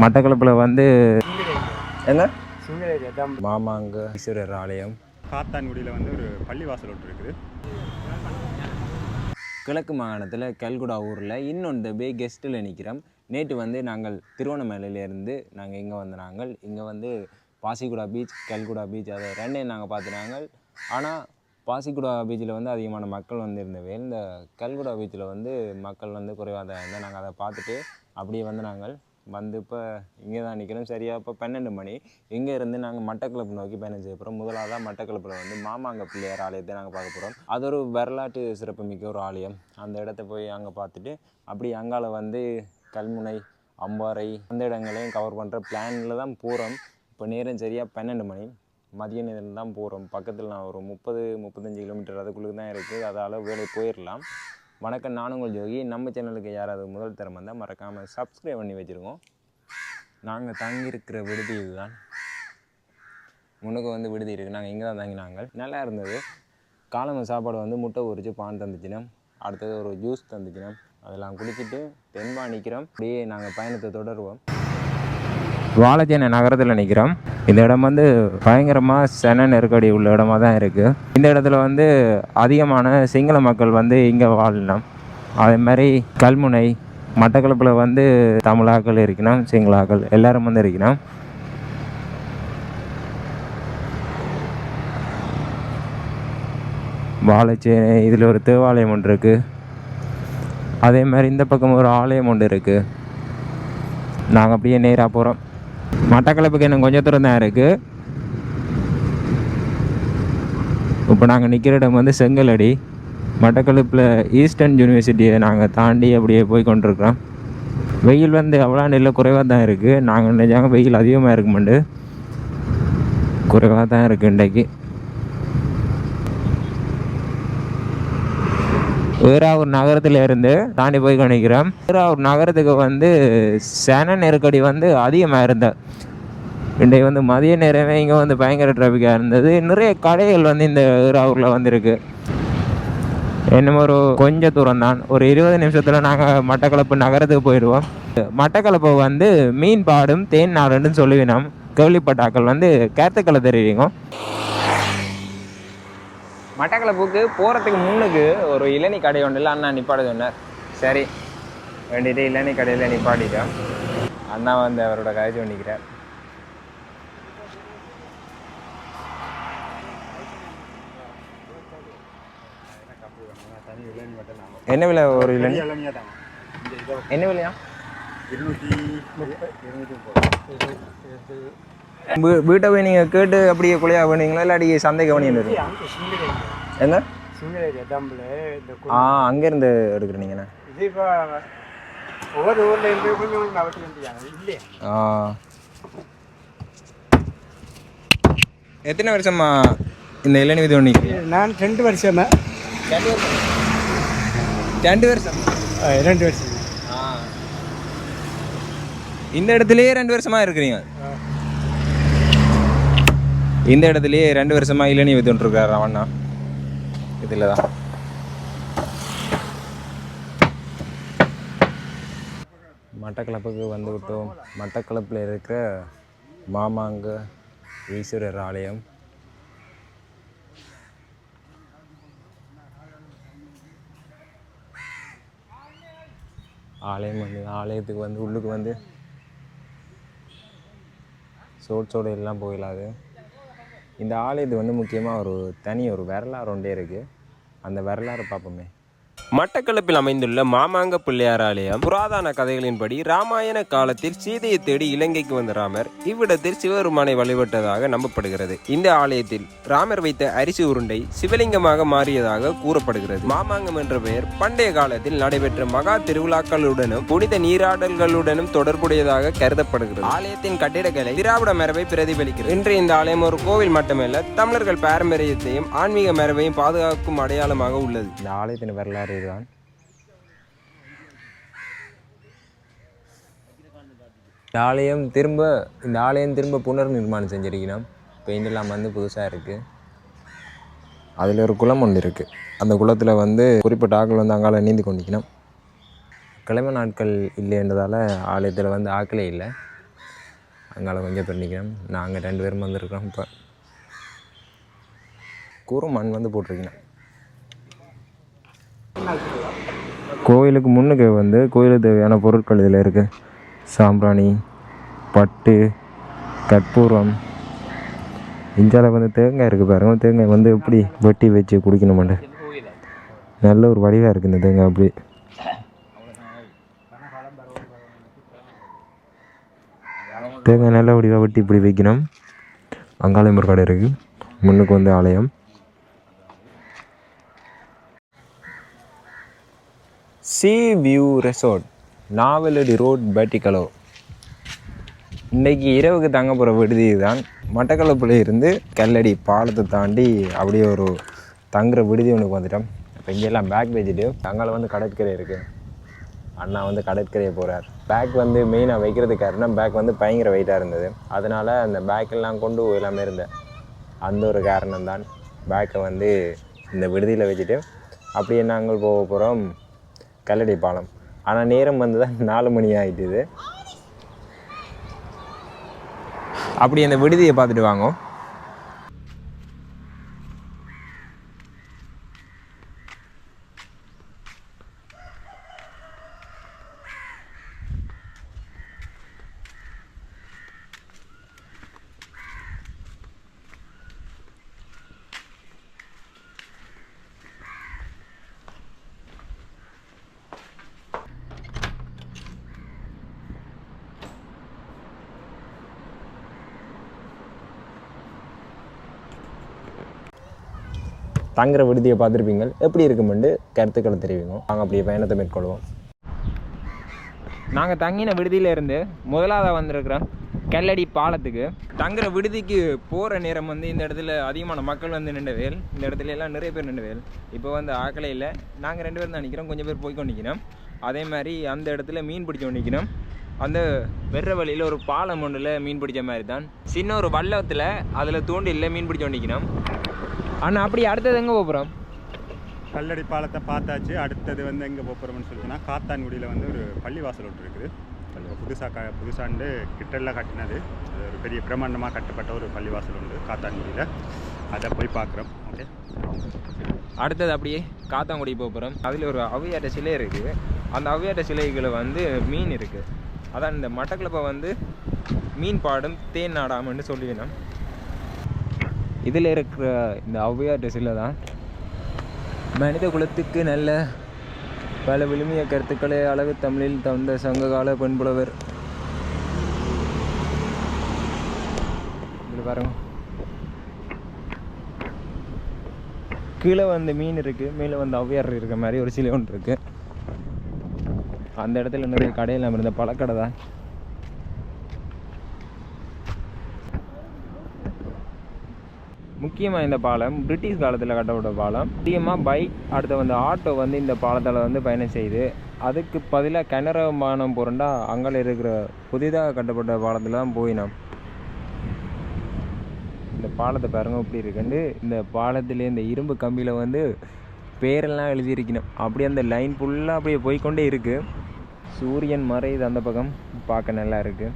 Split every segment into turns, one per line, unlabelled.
மட்டக்களப்பில் வந்து என்ன மாமாங்க ஈஸ்வரர் ஆலயம்,
காத்தான்குடியில் வந்து ஒரு பள்ளிவாசல் ஒன்று இருக்குது.
கிழக்கு மாகாணத்தில் கல்குடா ஊரில் இன்னொன்று பே கெஸ்ட்டில் நிற்கிறோம். நேற்று வந்து நாங்கள் திருவண்ணாமலையிலேருந்து நாங்கள் இங்கே நாங்கள் இங்கே வந்து பாசிக்குடா பீச், கல்குடா பீச் அதை ரெண்டையும் நாங்கள் பார்த்துனாங்க. ஆனால் பாசிக்குடா பீச்சில் வந்து அதிகமான மக்கள் வந்து இருந்தவை. இந்த கல்குடா பீச்சில் வந்து மக்கள் வந்து குறைவாக தான் இருந்தால் நாங்கள் அதை பார்த்துட்டு அப்படியே வந்து நாங்கள் வந்து இப்போ இங்கே தான் நிற்கிறோம். சரியாக இப்போ 12 மணி. இங்கே இருந்து நாங்கள் மட்டக்களப்பு நோக்கி பயணம் செய்ய போகிறோம். முதலாவதாக மட்டக்களப்பில் வந்து மாமாங்க பிள்ளையார் ஆலயத்தை நாங்கள் பார்க்க போகிறோம். அது ஒரு வரலாற்று சிறப்புமிக்க ஒரு ஆலயம். அந்த இடத்த போய் அங்கே பார்த்துட்டு அப்படி அங்கால வந்து கல்முனை, அம்பாறை அந்த இடங்களையும் கவர் பண்ணுற பிளானில் தான் போகிறோம். இப்போ நேரம் சரியாக 12 மணி, மதிய நேரம் தான் போகிறோம். பக்கத்தில் நான் ஒரு 30-35 கிலோமீட்டர் அதுக்குள்ளே தான் இருக்குது. அதால் வேலை போயிடலாம். வணக்கம், நானும் உங்கள் ஜோகி. நம்ம சேனலுக்கு யாராவது முதல் தரம் வந்தால் மறக்காமல் சப்ஸ்கிரைப் பண்ணி வச்சுருக்கோம். நாங்கள் தங்கியிருக்கிற விடுதி இதுதான். முன்னுக்கு வந்து விடுதி இருக்குது. நாங்கள் இங்கே தான் தங்கினாங்க. நல்லா இருந்தது. காலம்பு சாப்பாடு வந்து முட்டை உரித்து பான் தந்துச்சுனா, அடுத்தது ஒரு ஜூஸ் தந்துச்சுனா, அதெல்லாம் குடிச்சிட்டு தென்பா நிற்கிறோம். அப்படியே நாங்கள் பயணத்தை தொடருவோம். வாழைச்சேனை நகரத்தில் நிற்கிறோம். இந்த இடம் வந்து பயங்கரமாக சன நெருக்கடி உள்ள இடமா தான் இருக்குது. இந்த இடத்துல வந்து அதிகமான சிங்கள மக்கள் வந்து இங்கே வாழலாம். அதே மாதிரி கல்முனை, மட்டக்களப்பில் வந்து தமிழாக்கள் இருக்கணும், சிங்களாக்கள் எல்லோரும் வந்து இருக்கணும். வாழைச்சேனை இதில் ஒரு தேவாலயம் ஒன்று இருக்குது. அதே மாதிரி இந்த பக்கம் ஒரு ஆலயம் ஒன்று இருக்குது. நாங்கள் அப்படியே நேராக போகிறோம். மட்டக்களப்புக்கு இன்னும் கொஞ்சம் தூரம் தான் இருக்குது. இப்போ நாங்கள் நிற்கிற இடம் வந்து செங்கலடி. மட்டக்களப்பில் ஈஸ்டர்ன் யூனிவர்சிட்டியை நாங்கள் தாண்டி அப்படியே போய் கொண்டிருக்கிறோம். வெயில் வந்து அவ்வளோ நெல்ல குறைவாக தான் இருக்குது. நாங்கள் நினைச்சாங்க வெயில் அதிகமாக இருக்குமெண்டு, குறைவாக தான் இருக்குது இன்றைக்கு. வேறாவூர் நகரத்தில் இருந்து தாண்டி போய் கொண்டிருக்கிறோம். வேறாவூர் நகரத்துக்கு வந்து சன நெருக்கடி வந்து அதிகமாக இருந்தது. இன்றைக்கு வந்து மதிய நேரமே இங்கே வந்து பயங்கர டிராஃபிக்காக இருந்தது. நிறைய கடைகள் வந்து இந்த வேறாவூரில் வந்துருக்கு. இன்னும் ஒரு கொஞ்சம் தூரம் தான், ஒரு 20 நிமிஷத்தில் நாங்கள் மட்டக்களப்பு நகரத்துக்கு போயிடுவோம். மட்டக்களப்பை வந்து மீன் பாடும் தேன் நாடுன்னு சொல்லுவினோம். கேள்விப்பட்டாக்கள் வந்து கருத்துக்களை தெரிவிங்க. மட்டக்களப்புக்கு போகிறதுக்கு முன்னுக்கு ஒரு இளநீ கடை ஒன்று இல்லை, அண்ணா நிப்பாட சொன்னார். சரி வேண்டிட்டு இளநீ கடையில் நிப்பாட்டிட்டோம். அண்ணா வந்து அவரோட காய்ச்சி பண்ணிக்கிறார். என்ன விலை ஒரு இளநீ? என்ன விலையா? 230. வீட்டை போய் நீங்கள் கேட்டு அப்படியே கொலையா வேணுங்களா இல்லாட்டி சந்தைக்கு வேணும்? எங்க அங்கேருந்து எடுக்கிறீங்கண்ணா? எத்தனை வருஷமா இந்த இளநீ விதை ஒன்று?
நான் 2 வருஷமா.
2 வருஷம்?
2 வருஷம்.
இந்த இடத்துலயே 2 வருஷமா இருக்கிறீங்க? இந்த இடத்துலயே 2 வருஷமா இளநீ வித்துட்டுருக்காரு அவண்ணா. இதில் தான் மட்டக்களப்புக்கு வந்து விட்டோம். மட்டக்களப்பில் இருக்கிற மாமாங்க ஈஸ்வரர் ஆலயம். ஆலயம் வந்து ஆலயத்துக்கு வந்து உள்ளுக்கு வந்து சோடு எல்லாம் போயிடாது. இந்த ஆலயத்துக்கு வந்து முக்கியமாக ஒரு வரலாறு ஒன்றே இருக்குது. அந்த வரலாறு பார்ப்போமே.
மட்டக்களப்பில் அமைந்துள்ள மாமாங்க பிள்ளையார் ஆலயம் புராதன கதைகளின்படி ராமாயண காலத்தில் சீதையை தேடி இலங்கைக்கு வந்த ராமர் இவ்விடத்தில் சிவபெருமானை வழிபட்டதாக நம்பப்படுகிறது. இந்த ஆலயத்தில் ராமர் வைத்த அரிசி உருண்டை சிவலிங்கமாக மாறியதாக கூறப்படுகிறது. மாமாங்கம் என்ற பெயர் பண்டைய காலத்தில் நடைபெற்ற மகா திருவிழாக்களுடனும் புனித நீராடல்களுடனும் தொடர்புடையதாக கருதப்படுகிறது. ஆலயத்தின் கட்டிடக்கலை திராவிட மரபை பிரதிபலிக்கிறது. இன்று இந்த ஆலயம் ஒரு கோவில் மட்டுமல்ல, தமிழர்கள் பாரம்பரியத்தையும் ஆன்மீக மரபையும் பாதுகாக்கும் அடையாளமாக உள்ளது.
இந்த ஆலயத்தின் வரலாறு இதுதான். இந்த ஆலயம் திரும்ப புனர் நிர்மாணம் செஞ்சிருக்கணும். பெயிண்டெல்லாம் வந்து புதுசாக இருக்குது. அதில் ஒரு குளம் ஒன்று இருக்குது. அந்த குளத்தில் வந்து குறிப்பிட்ட ஆட்கள் வந்து அங்கால நீந்தி கொண்டிக்கணும். கிழமை நாட்கள் இல்லைன்றதால ஆலயத்தில் வந்து ஆக்களே இல்லை. அங்கே கொஞ்சம் பேர் நிற்கிறோம். நாங்கள் 2 பேரும் வந்துருக்கிறோம். இப்போ கூறும் மண் வந்து போட்டிருக்கணும். கோயிலுக்கு முன்னுக்கு வந்து கோயிலுக்கு தேவையான பொருட்கள் இதில் இருக்குது. சாம்பிராணி, பட்டு, கற்பூரம். இஞ்சால வந்து தேங்காய் இருக்குது பாருங்க. தேங்காய் வந்து எப்படி வெட்டி வச்சு குடிக்கணுமாண்டு நல்ல ஒரு வடிவாக இருக்குது இந்த தேங்காய். அப்படி தேங்காய் நல்ல வடிவாக வெட்டி இப்படி வைக்கணும். அங்காலயம் ஒரு கடை இருக்குது. முன்னுக்கு வந்து ஆலயம். Sea view resort, Navaladi road, Batticaloa. இன்றைக்கி இரவுக்கு தங்க போகிற விடுதி தான். மட்டக்களப்பில் இருந்து கல்லடி பாலத்தை தாண்டி அப்படியே ஒரு தங்குற விடுதி ஒன்றுக்கு வந்துட்டோம். இப்போ இங்கெல்லாம் பேக் வச்சுட்டு அங்கால வந்து கடற்கரை இருக்குது. அண்ணா வந்து கடற்கரையை போகிறார். பேக் வந்து மெயினாக வைக்கிறதுக்கு காரணம் பேக் வந்து பயங்கர வெயிட்டாக இருந்தது. அதனால் அந்த பேக்கெல்லாம் கொண்டு எல்லாமே இருந்தேன். அந்த ஒரு காரணம்தான் பேக்கை வந்து இந்த விடுதியில் வச்சுட்டு அப்படியே நாங்கள் போக போகிறோம் கல்லடி பாலம். ஆனால் நேரம் வந்து தான் 4 மணி ஆகிட்டுது. அப்படி அந்த விடுதியை பார்த்துட்டு வாங்க. தங்குற விடுதியை பார்த்துருப்பீங்க. எப்படி இருக்குமெண்டு கருத்துக்களை தெரிவிங்க. நாங்கள் அப்படியே பயணத்தை மேற்கொள்வோம். நாங்கள் தங்கின விடுதியிலேருந்து முதலாவது வந்திருக்கிறோம் கல்லடி பாலத்துக்கு. தங்குற விடுதிக்கு போகிற நேரம் வந்து இந்த இடத்துல அதிகமான மக்கள் வந்து நின்றவேல். இந்த இடத்துல எல்லாம் நிறைய பேர் நின்றவேல். இப்போ வந்து ஆக்கலை இல்லை. நாங்கள் 2 பேர் தான் நிற்கிறோம். கொஞ்சம் பேர் போய்க்கொண்டு நிற்கிறோம். அதே மாதிரி அந்த இடத்துல மீன் பிடிச்சோண்டு நிற்கிறோம். அந்த வெற வழியில் ஒரு பாலம் ஒன்றில் மீன் பிடிச்ச மாதிரி தான். சின்ன ஒரு வள்ளத்தில் அதில் தூண்டில் மீன் பிடிச்சோண்டு நிற்கிறோம். ஆனால் அப்படி அடுத்தது எங்கே போகிறோம்?
கல்லடி பாலத்தை பார்த்தாச்சு. அடுத்தது வந்து எங்கே போகிறோம்னு சொல்லிச்சுன்னா காத்தான்குடியில் வந்து ஒரு பள்ளிவாசல் ஒன்று இருக்குது. புதுசாண்டு கிட்டெல்லாம் கட்டினது. அது ஒரு பெரிய பிரமாண்டமாக கட்டப்பட்ட ஒரு பள்ளிவாசல் உண்டு காத்தான்குடியில். அதை போய் பார்க்குறோம். ஓகே,
அடுத்தது அப்படியே காத்தான்குடி போகிறோம். அதில் ஒரு ஔவையாட்ட சிலை இருக்குது. அந்த ஔவையாட்ட சிலைகளை வந்து மீன் இருக்குது. அதான் இந்த மட்டக்களப்பை வந்து மீன் பாடும் தேன் நாடாமன்னு சொல்லிவினோம். இதில் இருக்கிற இந்த ஔவையாட்ட சிலை தான் மனித குலத்துக்கு நல்ல பல விழுமிய கருத்துக்களை அழகு தமிழில் தந்த சங்ககால பெண்புலவர். இதில் பாருங்க, கீழே வந்து மீன் இருக்குது, மேலே வந்து ஔவையார் இருக்கிற மாதிரி ஒரு சிலை ஒன்று இருக்குது. அந்த இடத்துல நிறைய கடையெல்லாம் இருந்த பழக்கடை தான். முக்கியமாக இந்த பாலம் பிரிட்டிஷ் காலத்தில் கட்டப்பட்ட பாலம். முக்கியமாக பைக், அடுத்து வந்து ஆட்டோ வந்து இந்த பாலத்தில் வந்து பயணம் செய்யுது. அதுக்கு பதிலாக கிணறு விமானம் புரண்டா அங்கே இருக்கிற புதிதாக கட்டப்பட்ட பாலத்தில் தான் போயினோம். இந்த பாலத்தை பாருங்க எப்படி இருக்குன்னு. இந்த பாலத்திலே இந்த இரும்பு கம்பியில் வந்து பேரெல்லாம் எழுதியிருக்கணும். அப்படியே அந்த லைன் ஃபுல்லாக அப்படியே போய்கொண்டே இருக்குது. சூரியன் மறையுது அந்த பக்கம், பார்க்க நல்லா இருக்குது.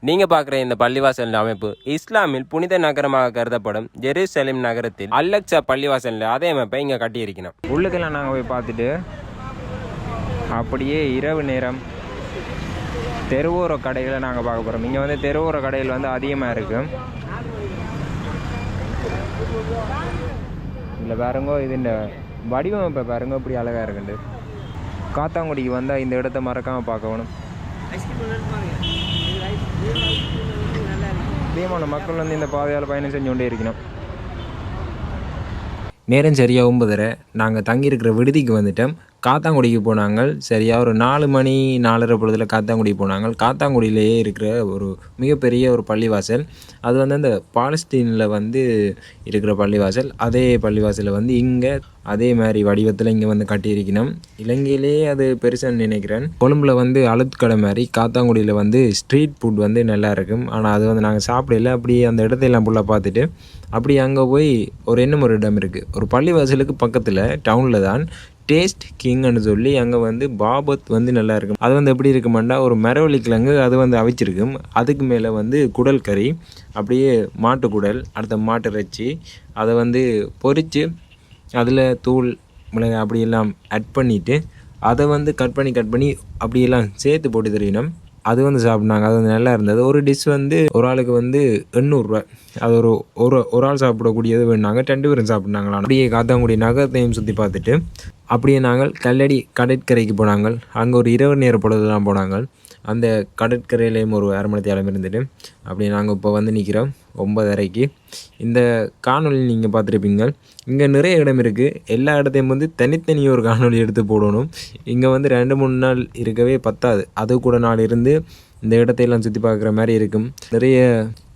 நீங்க பார்க்குற இந்த பள்ளிவாசல் அமைப்பு இஸ்லாமில் புனித நகரமாக கருதப்படும் ஜெருசலேம் நகரத்தில் அல்-அக்ஸா பள்ளிவாசல் அதே அமைப்பை இங்கே கட்டியிருக்கணும்.
உள்ளுக்கெல்லாம் நாங்கள் போய் பார்த்துட்டு அப்படியே இரவு நேரம் தெருவோர கடைகளை நாங்கள் பார்க்க போகிறோம். இங்கே வந்து தெருவோர கடைகள் வந்து அதிகமாக இருக்குது. இதில் பாருங்கோ, இது இந்த வடிவமைப்பை பாருங்க இப்படி அழகாக இருக்குண்டு. காத்தாங்குடிக்கு வந்தால் இந்த இடத்த மறக்காமல் பார்க்கணும். அதிகமான மக்கள் வந்து இந்த பாதையால் பயணம் செஞ்சு கொண்டே இருக்கணும். நேரம் சரியாக 9:30 நாங்கள் தங்கியிருக்கிற விடுதிக்கு வந்துட்டோம். காத்தாங்குடிக்கு போனாங்க. சரியாக ஒரு 4 மணி 4:30 பொழுதில் காத்தாங்குடி போனாங்க. காத்தாங்குடியிலேயே இருக்கிற ஒரு மிகப்பெரிய ஒரு பள்ளிவாசல். அது வந்து அந்த பாலஸ்தீனில் வந்து இருக்கிற பள்ளிவாசல். அதே பள்ளிவாசலை வந்து இங்கே அதே மாதிரி வடிவத்தில் இங்கே வந்து கட்டியிருக்கணும். இலங்கையிலேயே அது பெருசுன்னு நினைக்கிறேன். கொழும்பில் வந்து அழுத்கடை மாதிரி காத்தாங்குடியில் வந்து ஸ்ட்ரீட் ஃபுட் வந்து நல்லா இருக்கும். ஆனால் அது வந்து நாங்கள் சாப்பிடல. அப்படியே அந்த இடத்தையெல்லாம் ஃபுல்லாக பார்த்துட்டு அப்படி அங்கே போய் ஒரு இடம் இருக்குது. ஒரு பள்ளிவாசலுக்கு பக்கத்தில் டவுனில் தான் டேஸ்ட் கிங்னு சொல்லி அங்கே வந்து பாபத் வந்து நல்லா இருக்கும். அது வந்து எப்படி இருக்குமாண்டா ஒரு மரவள்ளி கிழங்கு அது வந்து அவிச்சிருக்கும். அதுக்கு மேலே வந்து குடல் கறி, அப்படியே மாட்டு குடல், அடுத்த மாட்டு இறைச்சி, அதை வந்து பொரித்து அதில் தூள் மிளகாய் அப்படியெல்லாம் ஆட் பண்ணிவிட்டு அதை வந்து கட் பண்ணி அப்படியெல்லாம் சேர்த்து போட்டு தெரியணும். அது வந்து சாப்பிட்னாங்க. அது வந்து நல்லா இருந்தது. ஒரு டிஷ் வந்து ஒரு ஆளுக்கு வந்து 800 ரூபா. அது ஒரு ஆள் சாப்பிடக்கூடியது வேணுனாங்க. 2 பேரும் சாப்பிட்னாங்களா. அப்படியே காத்தாங்குடி நகரத்தையும் சுற்றி பார்த்துட்டு அப்படியே நாங்கள் கல்லடி கடற்கரைக்கு போனாங்க. அங்கே ஒரு இரவு நேர பொழுதுலாம் போனாங்க. அந்த கடற்கரையிலையும் ஒரு அரை மணி நேரம் இருந்துட்டு அப்படியே நாங்கள் இப்போ வந்து நிற்கிறோம் 9:30க்கு. இந்த காணொலி நீங்கள் பார்த்துருப்பீங்க. இங்கே நிறைய இடம் இருக்குது. எல்லா இடத்தையும் வந்து தனித்தனி ஒரு காணொலி எடுத்து போடணும். இங்கே வந்து 2-3 நாள் இருக்கவே பத்தாது. அது கூட நாள் இருந்து இந்த இடத்தையெல்லாம் சுற்றி பார்க்குற மாதிரி இருக்கும். நிறைய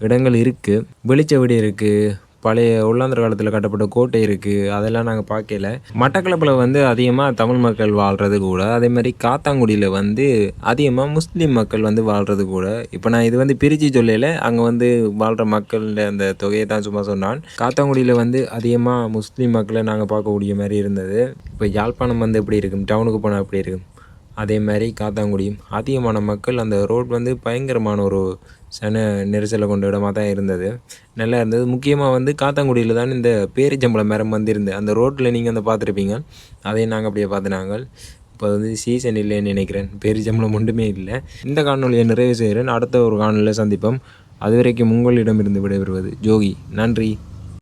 இடங்கள் இருக்குது. வெளிச்ச வீடு இருக்குது. பழைய உள்ளாந்தர் காலத்தில் கட்டப்பட்ட கோட்டை இருக்குது. அதெல்லாம் நாங்கள் பார்க்கல. மட்டக்களப்பில் வந்து அதிகமாக தமிழ் மக்கள் வாழ்கிறது கூட. அதே மாதிரி காத்தாங்குடியில் வந்து அதிகமாக முஸ்லீம் மக்கள் வந்து வாழ்கிறது கூட. இப்போ நான் இது வந்து பிரித்து சொல்லலை. அங்கே வந்து வாழ்கிற மக்கள் அந்த தொகையை தான் சும்மா சொன்னான். காத்தாங்குடியில் வந்து அதிகமாக முஸ்லீம் மக்களை நாங்கள் பார்க்கக்கூடிய மாதிரி இருந்தது. இப்போ யாழ்ப்பாணம் வந்து எப்படி இருக்கும், டவுனுக்கு போனால் எப்படி இருக்கும், அதே மாதிரி காத்தாங்குடியும் அதிகமான மக்கள். அந்த ரோட் வந்து பயங்கரமான ஒரு சன நெரிசலை கொண்ட இடமாக தான் இருந்தது. நல்லா இருந்தது. முக்கியமாக வந்து காத்தாங்குடியில் தான் இந்த பேரிச்சம்பளம் மரம் வந்து இருந்தது. அந்த ரோட்டில் நீங்கள் வந்து பார்த்துருப்பீங்க. அதையும் நாங்கள் அப்படியே பார்த்துனாங்க. இப்போ வந்து சீசன் இல்லைன்னு நினைக்கிறேன். பேரிச்சம்பளம் ஒன்றுமே இல்லை. இந்த காணொலியை நிறைவு செய்கிறேன். அடுத்த ஒரு காணொலியில் சந்திப்போம். அதுவரைக்கும் உங்களிடமிருந்து விடைபெறுவது ஜோகி. நன்றி.